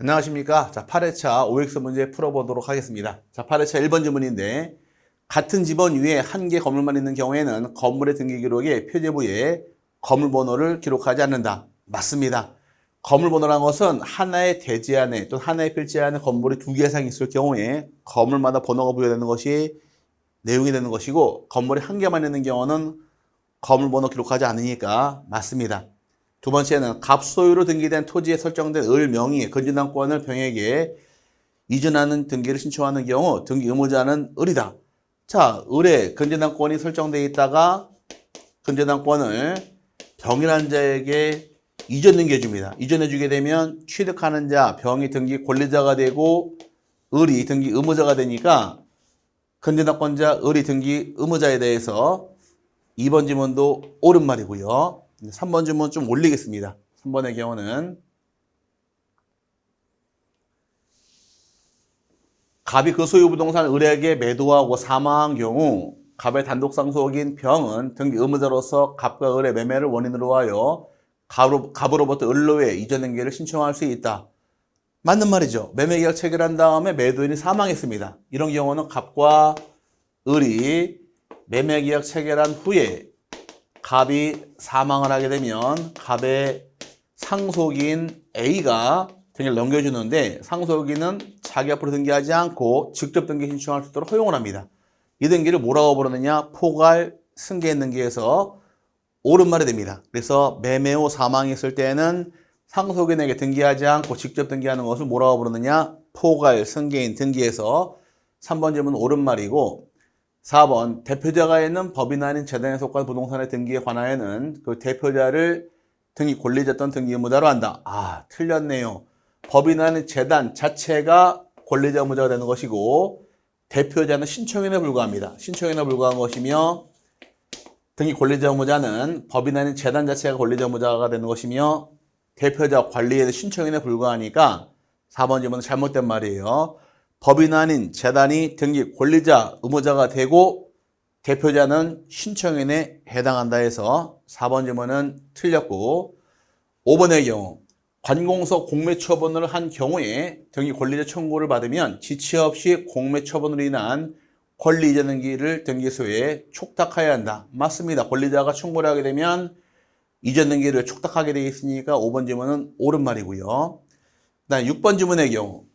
안녕하십니까. 자, 8회차 OX 문제 풀어보도록 하겠습니다. 자, 8회차 1번 질문인데, 같은 집원 위에 한 개 건물만 있는 경우에는 건물의 등기 기록에 표제부에 건물 번호를 기록하지 않는다. 맞습니다. 건물 번호란 것은 하나의 대지 안에 또는 하나의 필지 안에 건물이 두 개 이상 있을 경우에 건물마다 번호가 부여되는 것이 내용이 되는 것이고, 건물이 한 개만 있는 경우는 건물 번호 기록하지 않으니까 맞습니다. 두 번째는 갑소유로 등기된 토지에 설정된 을 명의 건진당권을 병에게 이전하는 등기를 신청하는 경우 등기 의무자는 을이다. 자, 을에 건진당권이 설정되어 있다가 건진당권을 병이라는 자에게 이전 등기해 줍니다. 이전해 주게 되면 취득하는 자, 병이 등기 권리자가 되고 을이 등기 의무자가 되니까 건진당권자 을이 등기 의무자에 대해서 2번 지문도 옳은 말이고요. 3번 질문 좀 올리겠습니다. 3번의 경우는 갑이 그 소유 부동산을 을에게 매도하고 사망한 경우 갑의 단독 상속인 병은 등기 의무자로서 갑과 을의 매매를 원인으로 하여 갑으로부터 을로의 이전 등기를 신청할 수 있다. 맞는 말이죠. 매매계약 체결한 다음에 매도인이 사망했습니다. 이런 경우는 갑과 을이 매매계약 체결한 후에 갑이 사망을 하게 되면 갑의 상속인 A가 등기를 넘겨주는데 상속인은 자기 앞으로 등기하지 않고 직접 등기 신청할 수 있도록 허용을 합니다. 이 등기를 뭐라고 부르느냐? 포괄 승계인 등기에서 옳은 말이 됩니다. 그래서 매매 후 사망했을 때는 상속인에게 등기하지 않고 직접 등기하는 것을 뭐라고 부르느냐? 포괄 승계인 등기에서 3번 질문은 옳은 말이고 4번 대표자가 있는 법인 아닌 재단에 속한 부동산의 등기에 관하여는 그 대표자를 등기 권리자 또는 등기 의무자로 한다. 아, 틀렸네요. 법인 아닌 재단 자체가 권리자 의무자가 되는 것이고 대표자는 신청인에 불과합니다. 신청인에 불과한 것이며 등기 권리자 의무자는 법인 아닌 재단 자체가 권리자 의무자가 되는 것이며 대표자 관리에는 신청인에 불과하니까 4번 질문은 잘못된 말이에요. 법인 아닌 재단이 등기 권리자 의무자가 되고 대표자는 신청인에 해당한다 해서 4번 질문은 틀렸고 5번의 경우 관공서 공매처분을 한 경우에 등기 권리자 청구를 받으면 지체 없이 공매처분으로 인한 권리 이전 등기를 등기소에 촉탁해야 한다. 맞습니다. 권리자가 청구를 하게 되면 이전 등기를 촉탁하게 되어 있으니까 5번 질문은 옳은 말이고요. 그다음 6번 질문의 경우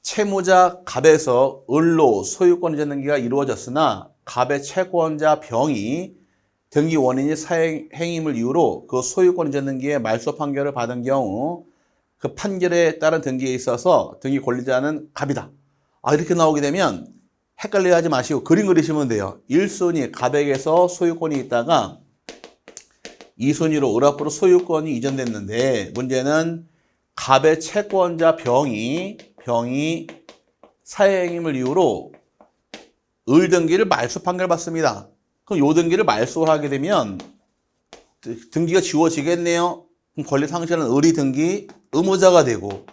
채무자 갑에서 을로 소유권 이전 등기가 이루어졌으나 갑의 채권자 병이 등기 원인이 사행임을 이유로 그 소유권 이전 등기의 말소 판결을 받은 경우 그 판결에 따른 등기에 있어서 등기 권리자는 갑이다. 이렇게 나오게 되면 헷갈려 하지 마시고 그림 그리시면 돼요. 1순위 갑에게서 소유권이 있다가 2순위로 을 앞으로 소유권이 이전됐는데 문제는 갑의 채권자 병이 사행임을 이유로 을 등기를 말소 판결 받습니다. 그럼 요 등기를 말소하게 되면 등기가 지워지겠네요. 그럼 권리 상실은 을이 등기 의무자가 되고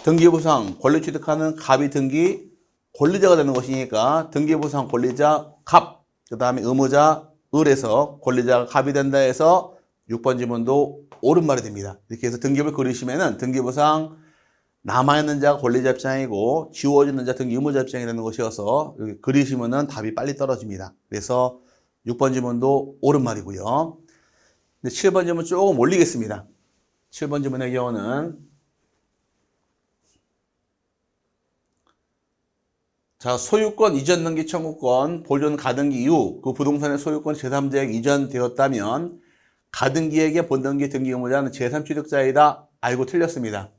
등기부상 권리 취득하는 갑이 등기 권리자가 되는 것이니까 등기부상 권리자 갑, 그 다음에 의무자 을에서 권리자가 갑이 된다 해서 6번 지문도 옳은 말이 됩니다. 이렇게 해서 등기부를 그리시면은 등기부상 남아있는 자가 권리자 입장이고 지워지는 자 등기 의무자 입장이 되는 것이어서 이렇게 그리시면은 답이 빨리 떨어집니다. 그래서 6번 지문도 옳은 말이고요. 7번 지문 조금 올리겠습니다. 7번 지문의 경우는 자, 소유권 이전 등기 청구권 보존 가등기 이후 그 부동산의 소유권 제3자에게 이전되었다면 가등기에게 본등기 등기 의무자는 제3취득자이다. 알고 틀렸습니다.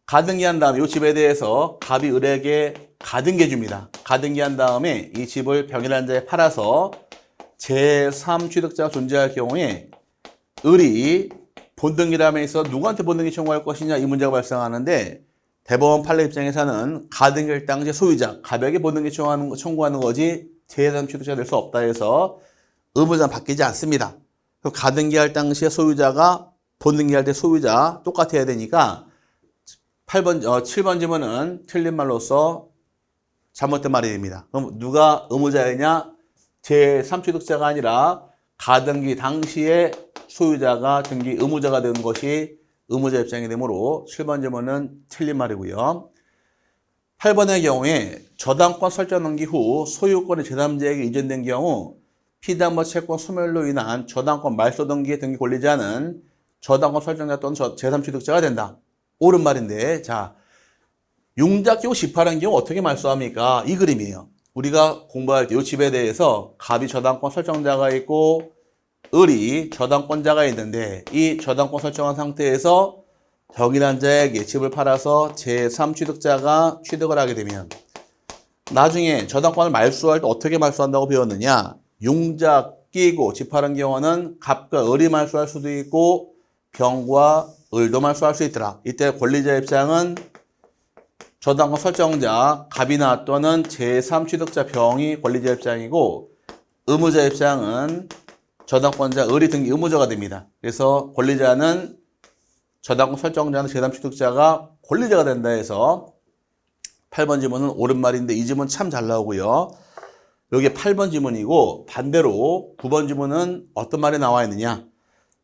가등기한 다음에 이 집에 대해서 갑이 을에게 가등기해 줍니다. 가등기한 다음에 이 집을 병이라는 자에 팔아서 제3취득자가 존재할 경우에 을이 본등기함에 있어 누구한테 본등기 청구할 것이냐 이 문제가 발생하는데 대법원 판례 입장에서는 가등기할 당시 소유자 갑에게 본등기 청구하는 거지 제3취득자가 될 수 없다 해서 의무자는 바뀌지 않습니다. 가등기할 당시에 소유자가 본등기할 때 소유자 똑같아야 되니까 7번 질문은 틀린 말로서 잘못된 말이 됩니다. 그럼 누가 의무자이냐? 제3취득자가 아니라 가등기 당시에 소유자가 등기 의무자가 되는 것이 의무자 입장이 되므로 7번 질문은 틀린 말이고요. 8번의 경우에 저당권 설정 등기 후 소유권이 제3자에게 이전된 경우 피담보 채권 소멸로 인한 저당권 말소 등기의 등기 권리자는 저당권 설정자 또는 제3취득자가 된다. 옳은 말인데, 자, 융자 끼고 집합한 경우 어떻게 말소합니까? 이 그림이에요. 우리가 공부할 때 이 집에 대해서 갑이 저당권 설정자가 있고 을이 저당권자가 있는데 이 저당권 설정한 상태에서 덕이란 자에게 집을 팔아서 제3취득자가 취득을 하게 되면 나중에 저당권을 말소할 때 어떻게 말소한다고 배웠느냐? 융자 끼고 집합한 경우는 갑과 을이 말소할 수도 있고 병과 을도 말소할 수 있더라. 이때 권리자 입장은 저당권 설정자 갑이나 또는 제3취득자 병이 권리자 입장이고 의무자 입장은 저당권자 을이 등기 의무자가 됩니다. 그래서 권리자는 저당권 설정자는 제3취득자가 권리자가 된다 해서 8번 지문은 옳은 말인데 이 지문 참 잘 나오고요. 여기 8번 지문이고 반대로 9번 지문은 어떤 말이 나와 있느냐.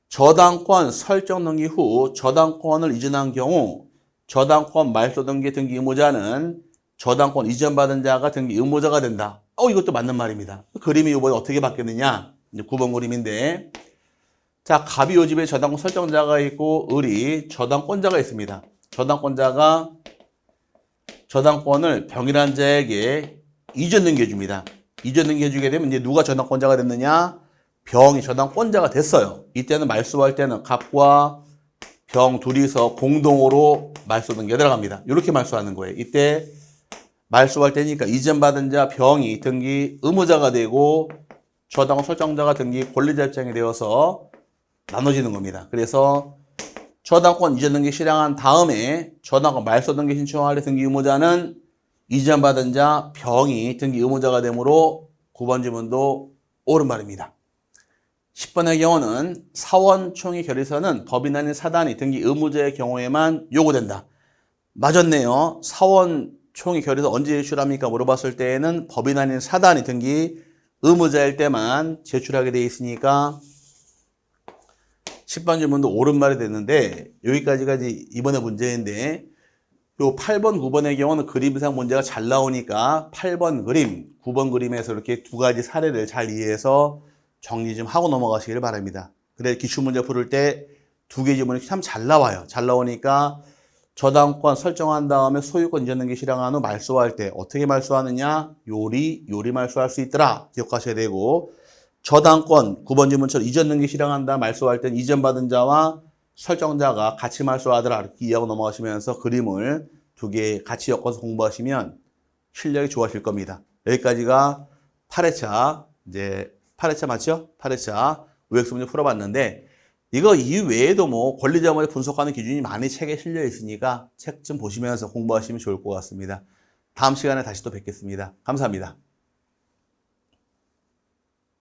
저당권 설정 등기 후 저당권을 이전한 경우 저당권 말소 등기 의무자는 저당권 이전받은 자가 등기 의무자가 된다. 이것도 맞는 말입니다. 그림이 이번에 어떻게 바뀌었느냐. 이제 9번 그림인데 자, 갑이 요 집에 저당권 설정자가 있고 을이 저당권자가 있습니다. 저당권자가 저당권을 병이란 자에게 이전 등기해줍니다. 이전 등기해주게 되면 이제 누가 저당권자가 됐느냐? 병이 저당권자가 됐어요. 이때는 말소할 때는 갑과 병 둘이서 공동으로 말소 등기에 들어갑니다. 이렇게 말소하는 거예요. 이때 말소할 때니까 이전받은 자 병이 등기 의무자가 되고 저당권 설정자가 등기 권리자 입장이 되어서 나눠지는 겁니다. 그래서 저당권 이전 등기 실행한 다음에 저당권 말소 등기 신청할 때 등기 의무자는 이전받은 자 병이 등기 의무자가 되므로 9번 지문도 옳은 말입니다. 10번의 경우는 사원총회 결의서는 법인 아닌 사단이 등기 의무자의 경우에만 요구된다. 맞았네요. 사원총회 결의서 언제 제출합니까? 물어봤을 때에는 법인 아닌 사단이 등기 의무자일 때만 제출하게 되어 있으니까 10번 질문도 옳은 말이 됐는데 여기까지가 이번에 문제인데 요 8번, 9번의 경우는 그림상 문제가 잘 나오니까 8번 그림, 9번 그림에서 이렇게 두 가지 사례를 잘 이해해서 정리 좀 하고 넘어가시길 바랍니다. 그래 기출문제 풀을 때 두 개 지문이 참 잘 나와요. 잘 나오니까 저당권 설정한 다음에 소유권 이전 등기 실행한 후 말소할 때 어떻게 말소하느냐? 요리 말소할 수 있더라. 기억하셔야 되고 저당권 9번 지문처럼 이전 등기 실행한다 말소할 땐 이전받은 자와 설정자가 같이 말소하더라. 이렇게 이해하고 넘어가시면서 그림을 두 개 같이 엮어서 공부하시면 실력이 좋아질 겁니다. 여기까지가 8회차, 이제 8회차 맞죠? 8회차 우엑스 문제 풀어봤는데 이거 이외에도 뭐 권리자문에 분석하는 기준이 많이 책에 실려 있으니까 책 좀 보시면서 공부하시면 좋을 것 같습니다. 다음 시간에 다시 또 뵙겠습니다. 감사합니다.